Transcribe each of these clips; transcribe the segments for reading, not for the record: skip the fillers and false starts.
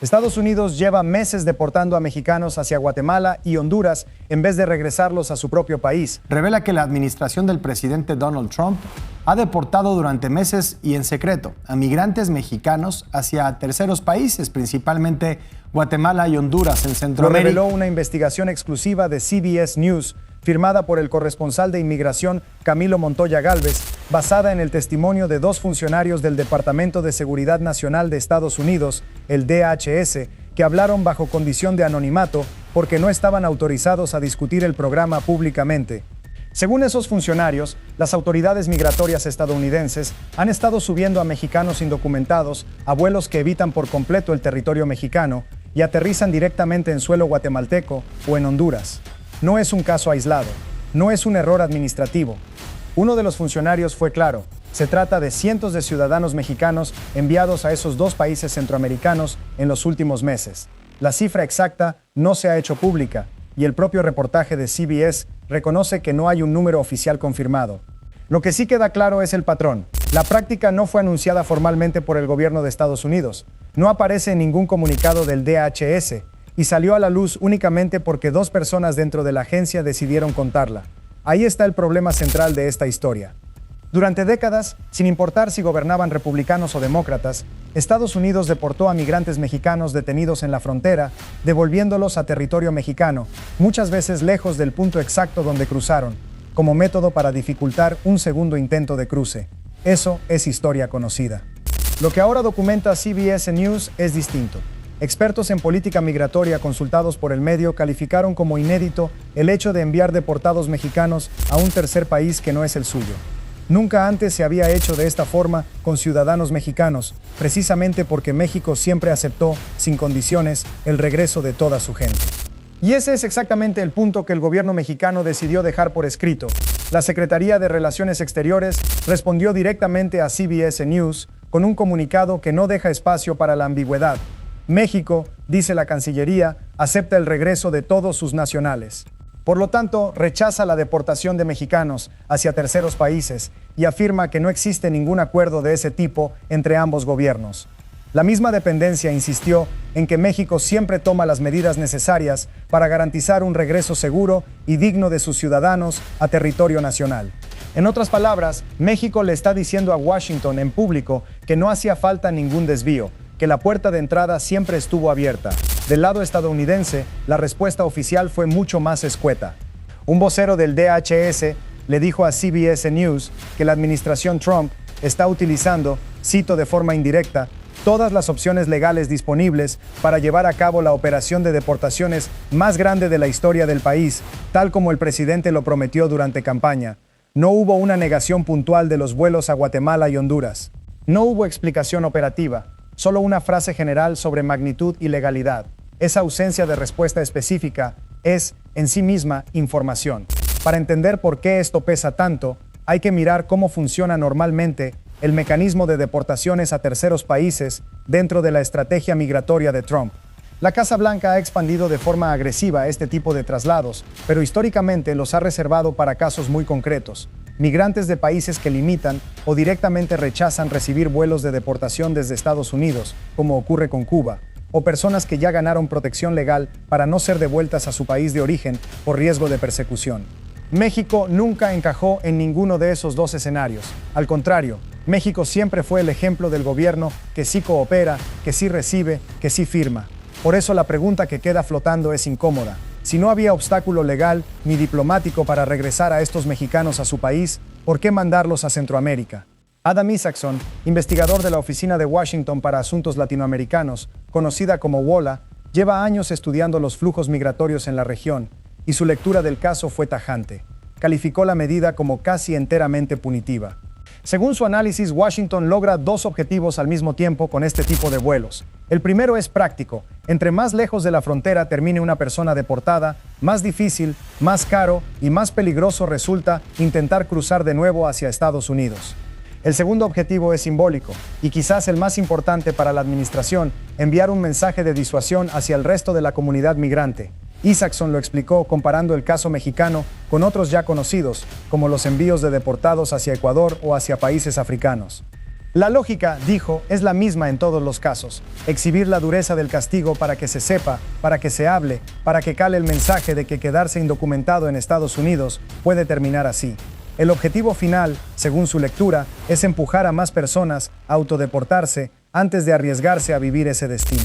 Estados Unidos lleva meses deportando a mexicanos hacia Guatemala y Honduras en vez de regresarlos a su propio país. Revela que la administración del presidente Donald Trump ha deportado durante meses y en secreto a migrantes mexicanos hacia terceros países, principalmente Guatemala y Honduras en Centroamérica. Lo reveló una investigación exclusiva de CBS News, firmada por el corresponsal de inmigración Camilo Montoya Gálvez, basada en el testimonio de dos funcionarios del Departamento de Seguridad Nacional de Estados Unidos, el DHS, que hablaron bajo condición de anonimato porque no estaban autorizados a discutir el programa públicamente. Según esos funcionarios, las autoridades migratorias estadounidenses han estado subiendo a mexicanos indocumentados a vuelos que evitan por completo el territorio mexicano y aterrizan directamente en suelo guatemalteco o en Honduras. No es un caso aislado, no es un error administrativo. Uno de los funcionarios fue claro: se trata de cientos de ciudadanos mexicanos enviados a esos dos países centroamericanos en los últimos meses. La cifra exacta no se ha hecho pública y el propio reportaje de CBS reconoce que no hay un número oficial confirmado. Lo que sí queda claro es el patrón. La práctica no fue anunciada formalmente por el gobierno de Estados Unidos, no aparece en ningún comunicado del DHS y salió a la luz únicamente porque dos personas dentro de la agencia decidieron contarla. Ahí está el problema central de esta historia. Durante décadas, sin importar si gobernaban republicanos o demócratas, Estados Unidos deportó a migrantes mexicanos detenidos en la frontera, devolviéndolos a territorio mexicano, muchas veces lejos del punto exacto donde cruzaron, como método para dificultar un segundo intento de cruce. Eso es historia conocida. Lo que ahora documenta CBS News es distinto. Expertos en política migratoria consultados por el medio calificaron como inédito el hecho de enviar deportados mexicanos a un tercer país que no es el suyo. Nunca antes se había hecho de esta forma con ciudadanos mexicanos, precisamente porque México siempre aceptó, sin condiciones, el regreso de toda su gente. Y ese es exactamente el punto que el gobierno mexicano decidió dejar por escrito. La Secretaría de Relaciones Exteriores respondió directamente a CBS News con un comunicado que no deja espacio para la ambigüedad. México, dice la Cancillería, acepta el regreso de todos sus nacionales. Por lo tanto, rechaza la deportación de mexicanos hacia terceros países y afirma que no existe ningún acuerdo de ese tipo entre ambos gobiernos. La misma dependencia insistió en que México siempre toma las medidas necesarias para garantizar un regreso seguro y digno de sus ciudadanos a territorio nacional. En otras palabras, México le está diciendo a Washington en público que no hacía falta ningún desvío, que la puerta de entrada siempre estuvo abierta. Del lado estadounidense, la respuesta oficial fue mucho más escueta. Un vocero del DHS le dijo a CBS News que la administración Trump está utilizando, cito de forma indirecta, todas las opciones legales disponibles para llevar a cabo la operación de deportaciones más grande de la historia del país, tal como el presidente lo prometió durante campaña. No hubo una negación puntual de los vuelos a Guatemala y Honduras. No hubo explicación operativa. Solo una frase general sobre magnitud y legalidad. Esa ausencia de respuesta específica es, en sí misma, información. Para entender por qué esto pesa tanto, hay que mirar cómo funciona normalmente el mecanismo de deportaciones a terceros países dentro de la estrategia migratoria de Trump. La Casa Blanca ha expandido de forma agresiva este tipo de traslados, pero históricamente los ha reservado para casos muy concretos. Migrantes de países que limitan o directamente rechazan recibir vuelos de deportación desde Estados Unidos, como ocurre con Cuba, o personas que ya ganaron protección legal para no ser devueltas a su país de origen por riesgo de persecución. México nunca encajó en ninguno de esos dos escenarios. Al contrario, México siempre fue el ejemplo del gobierno que sí coopera, que sí recibe, que sí firma. Por eso la pregunta que queda flotando es incómoda. Si no había obstáculo legal ni diplomático para regresar a estos mexicanos a su país, ¿por qué mandarlos a Centroamérica? Adam Isakson, investigador de la Oficina de Washington para Asuntos Latinoamericanos, conocida como WOLA, lleva años estudiando los flujos migratorios en la región, y su lectura del caso fue tajante. Calificó la medida como casi enteramente punitiva. Según su análisis, Washington logra dos objetivos al mismo tiempo con este tipo de vuelos. El primero es práctico. Entre más lejos de la frontera termine una persona deportada, más difícil, más caro y más peligroso resulta intentar cruzar de nuevo hacia Estados Unidos. El segundo objetivo es simbólico, y quizás el más importante para la administración, enviar un mensaje de disuasión hacia el resto de la comunidad migrante. Isakson lo explicó comparando el caso mexicano con otros ya conocidos, como los envíos de deportados hacia Ecuador o hacia países africanos. La lógica, dijo, es la misma en todos los casos. Exhibir la dureza del castigo para que se sepa, para que se hable, para que cale el mensaje de que quedarse indocumentado en Estados Unidos puede terminar así. El objetivo final, según su lectura, es empujar a más personas a autodeportarse antes de arriesgarse a vivir ese destino.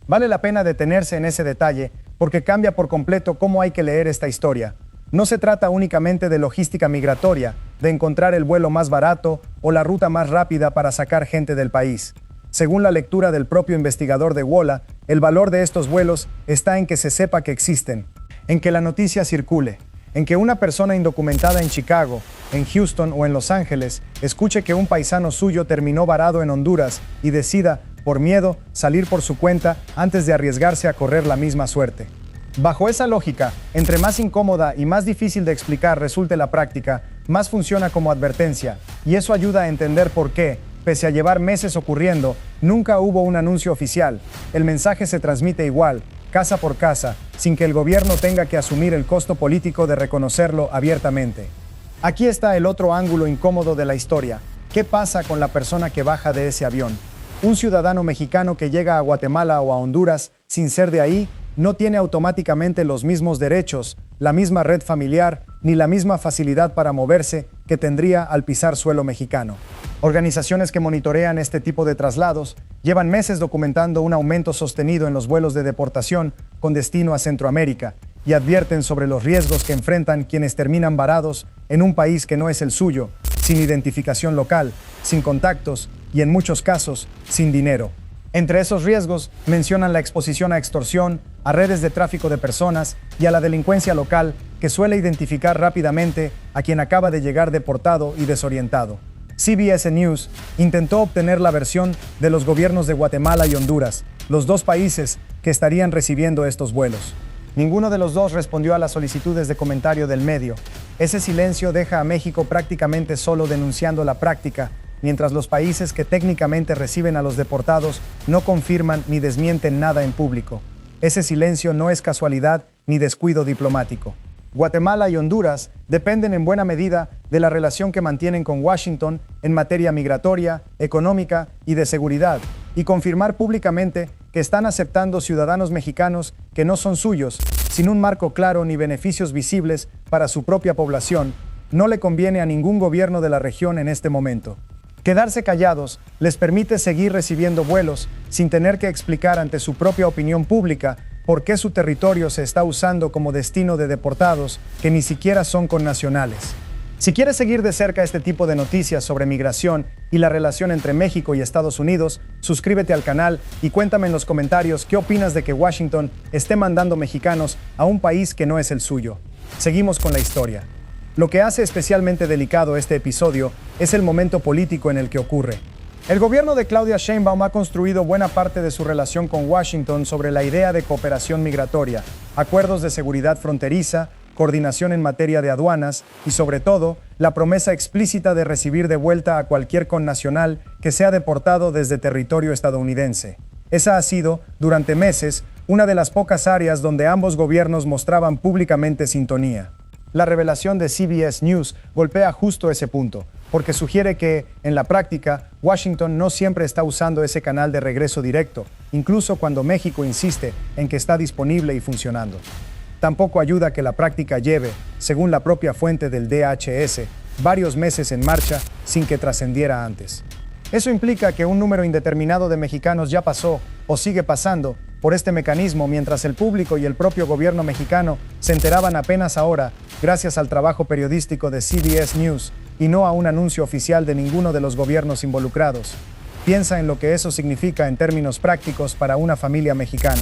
Vale la pena detenerse en ese detalle porque cambia por completo cómo hay que leer esta historia. No se trata únicamente de logística migratoria, de encontrar el vuelo más barato o la ruta más rápida para sacar gente del país. Según la lectura del propio investigador de WOLA, el valor de estos vuelos está en que se sepa que existen, en que la noticia circule, en que una persona indocumentada en Chicago, en Houston o en Los Ángeles escuche que un paisano suyo terminó varado en Honduras y decida, por miedo, salir por su cuenta antes de arriesgarse a correr la misma suerte. Bajo esa lógica, entre más incómoda y más difícil de explicar resulte la práctica, más funciona como advertencia, y eso ayuda a entender por qué, pese a llevar meses ocurriendo, nunca hubo un anuncio oficial. El mensaje se transmite igual, casa por casa, sin que el gobierno tenga que asumir el costo político de reconocerlo abiertamente. Aquí está el otro ángulo incómodo de la historia. ¿Qué pasa con la persona que baja de ese avión? Un ciudadano mexicano que llega a Guatemala o a Honduras sin ser de ahí, no tiene automáticamente los mismos derechos, la misma red familiar, ni la misma facilidad para moverse que tendría al pisar suelo mexicano. Organizaciones que monitorean este tipo de traslados llevan meses documentando un aumento sostenido en los vuelos de deportación con destino a Centroamérica y advierten sobre los riesgos que enfrentan quienes terminan varados en un país que no es el suyo, sin identificación local, sin contactos y en muchos casos, sin dinero. Entre esos riesgos mencionan la exposición a extorsión, a redes de tráfico de personas y a la delincuencia local que suele identificar rápidamente a quien acaba de llegar deportado y desorientado. CBS News intentó obtener la versión de los gobiernos de Guatemala y Honduras, los dos países que estarían recibiendo estos vuelos. Ninguno de los dos respondió a las solicitudes de comentario del medio. Ese silencio deja a México prácticamente solo denunciando la práctica, mientras los países que técnicamente reciben a los deportados no confirman ni desmienten nada en público. Ese silencio no es casualidad ni descuido diplomático. Guatemala y Honduras dependen en buena medida de la relación que mantienen con Washington en materia migratoria, económica y de seguridad, y confirmar públicamente que están aceptando ciudadanos mexicanos que no son suyos, sin un marco claro ni beneficios visibles para su propia población, no le conviene a ningún gobierno de la región en este momento. Quedarse callados les permite seguir recibiendo vuelos sin tener que explicar ante su propia opinión pública por qué su territorio se está usando como destino de deportados que ni siquiera son connacionales. Si quieres seguir de cerca este tipo de noticias sobre migración y la relación entre México y Estados Unidos, suscríbete al canal y cuéntame en los comentarios qué opinas de que Washington esté mandando mexicanos a un país que no es el suyo. Seguimos con la historia. Lo que hace especialmente delicado este episodio es el momento político en el que ocurre. El gobierno de Claudia Sheinbaum ha construido buena parte de su relación con Washington sobre la idea de cooperación migratoria, acuerdos de seguridad fronteriza, coordinación en materia de aduanas y, sobre todo, la promesa explícita de recibir de vuelta a cualquier connacional que sea deportado desde territorio estadounidense. Esa ha sido, durante meses, una de las pocas áreas donde ambos gobiernos mostraban públicamente sintonía. La revelación de CBS News golpea justo ese punto, porque sugiere que, en la práctica, Washington no siempre está usando ese canal de regreso directo, incluso cuando México insiste en que está disponible y funcionando. Tampoco ayuda que la práctica lleve, según la propia fuente del DHS, varios meses en marcha sin que trascendiera antes. Eso implica que un número indeterminado de mexicanos ya pasó o sigue pasando por este mecanismo mientras el público y el propio gobierno mexicano se enteraban apenas ahora gracias al trabajo periodístico de CBS News y no a un anuncio oficial de ninguno de los gobiernos involucrados. Piensa en lo que eso significa en términos prácticos para una familia mexicana.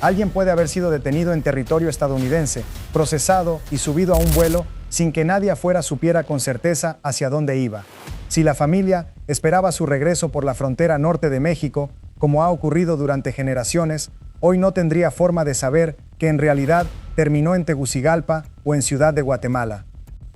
Alguien puede haber sido detenido en territorio estadounidense, procesado y subido a un vuelo sin que nadie afuera supiera con certeza hacia dónde iba. Si la familia esperaba su regreso por la frontera norte de México, como ha ocurrido durante generaciones, hoy no tendría forma de saber que en realidad terminó en Tegucigalpa o en Ciudad de Guatemala.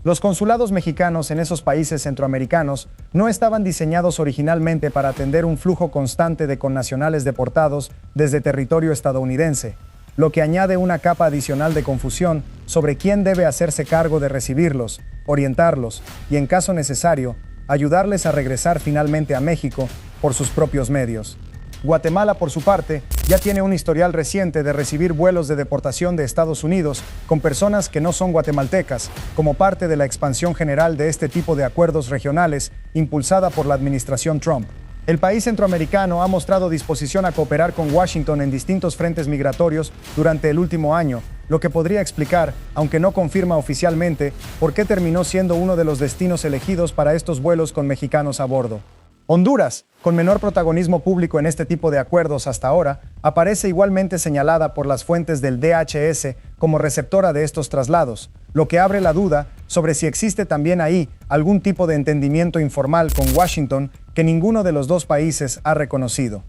Los consulados mexicanos en esos países centroamericanos no estaban diseñados originalmente para atender un flujo constante de connacionales deportados desde territorio estadounidense, lo que añade una capa adicional de confusión sobre quién debe hacerse cargo de recibirlos, orientarlos y, en caso necesario, ayudarles a regresar finalmente a México por sus propios medios. Guatemala, por su parte, ya tiene un historial reciente de recibir vuelos de deportación de Estados Unidos con personas que no son guatemaltecas, como parte de la expansión general de este tipo de acuerdos regionales impulsada por la administración Trump. El país centroamericano ha mostrado disposición a cooperar con Washington en distintos frentes migratorios durante el último año, lo que podría explicar, aunque no confirma oficialmente, por qué terminó siendo uno de los destinos elegidos para estos vuelos con mexicanos a bordo. Honduras, con menor protagonismo público en este tipo de acuerdos hasta ahora, aparece igualmente señalada por las fuentes del DHS como receptora de estos traslados, lo que abre la duda sobre si existe también ahí algún tipo de entendimiento informal con Washington que ninguno de los dos países ha reconocido.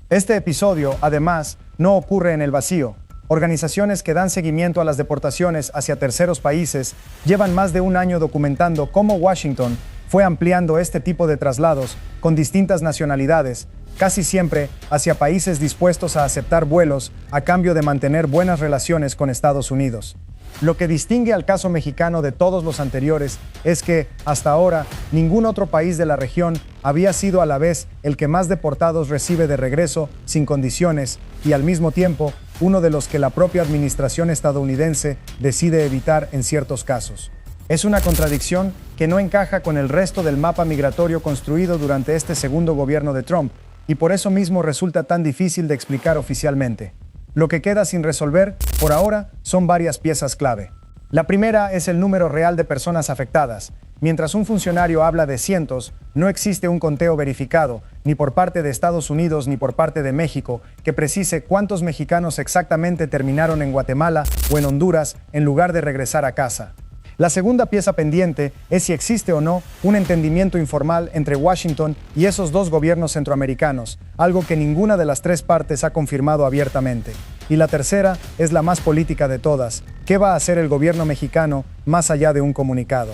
Este episodio, además, no ocurre en el vacío. Organizaciones que dan seguimiento a las deportaciones hacia terceros países llevan más de un año documentando cómo Washington fue ampliando este tipo de traslados con distintas nacionalidades, casi siempre hacia países dispuestos a aceptar vuelos a cambio de mantener buenas relaciones con Estados Unidos. Lo que distingue al caso mexicano de todos los anteriores es que, hasta ahora, ningún otro país de la región había sido a la vez el que más deportados recibe de regreso sin condiciones y, al mismo tiempo, uno de los que la propia administración estadounidense decide evitar en ciertos casos. Es una contradicción que no encaja con el resto del mapa migratorio construido durante este segundo gobierno de Trump, y por eso mismo resulta tan difícil de explicar oficialmente. Lo que queda sin resolver, por ahora, son varias piezas clave. La primera es el número real de personas afectadas. Mientras un funcionario habla de cientos, no existe un conteo verificado, ni por parte de Estados Unidos ni por parte de México, que precise cuántos mexicanos exactamente terminaron en Guatemala o en Honduras en lugar de regresar a casa. La segunda pieza pendiente es si existe o no un entendimiento informal entre Washington y esos dos gobiernos centroamericanos, algo que ninguna de las tres partes ha confirmado abiertamente. Y la tercera es la más política de todas. ¿Qué va a hacer el gobierno mexicano más allá de un comunicado?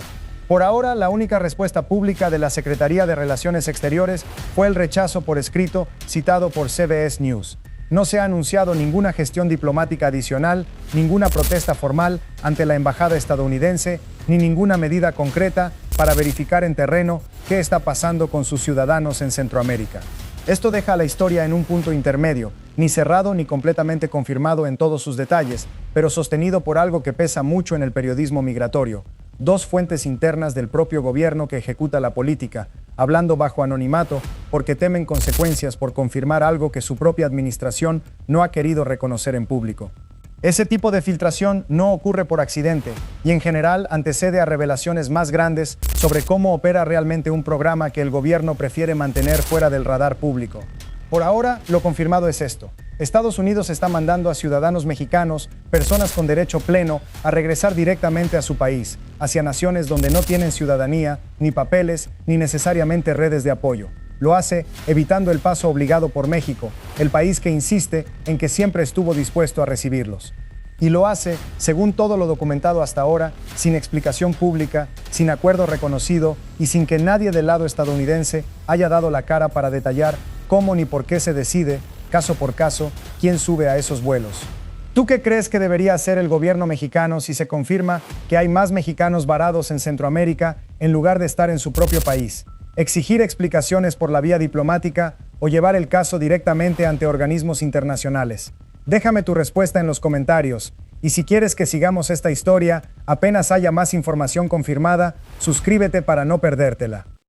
Por ahora, la única respuesta pública de la Secretaría de Relaciones Exteriores fue el rechazo por escrito citado por CBS News. No se ha anunciado ninguna gestión diplomática adicional, ninguna protesta formal ante la embajada estadounidense, ni ninguna medida concreta para verificar en terreno qué está pasando con sus ciudadanos en Centroamérica. Esto deja la historia en un punto intermedio, ni cerrado ni completamente confirmado en todos sus detalles, pero sostenido por algo que pesa mucho en el periodismo migratorio. Dos fuentes internas del propio gobierno que ejecuta la política, hablando bajo anonimato porque temen consecuencias por confirmar algo que su propia administración no ha querido reconocer en público. Ese tipo de filtración no ocurre por accidente y en general antecede a revelaciones más grandes sobre cómo opera realmente un programa que el gobierno prefiere mantener fuera del radar público. Por ahora, lo confirmado es esto. Estados Unidos está mandando a ciudadanos mexicanos, personas con derecho pleno, a regresar directamente a su país, hacia naciones donde no tienen ciudadanía, ni papeles, ni necesariamente redes de apoyo. Lo hace evitando el paso obligado por México, el país que insiste en que siempre estuvo dispuesto a recibirlos. Y lo hace, según todo lo documentado hasta ahora, sin explicación pública, sin acuerdo reconocido y sin que nadie del lado estadounidense haya dado la cara para detallar cómo ni por qué se decide, caso por caso, quién sube a esos vuelos. ¿Tú qué crees que debería hacer el gobierno mexicano si se confirma que hay más mexicanos varados en Centroamérica en lugar de estar en su propio país? ¿Exigir explicaciones por la vía diplomática o llevar el caso directamente ante organismos internacionales? Déjame tu respuesta en los comentarios. Y si quieres que sigamos esta historia, apenas haya más información confirmada, suscríbete para no perdértela.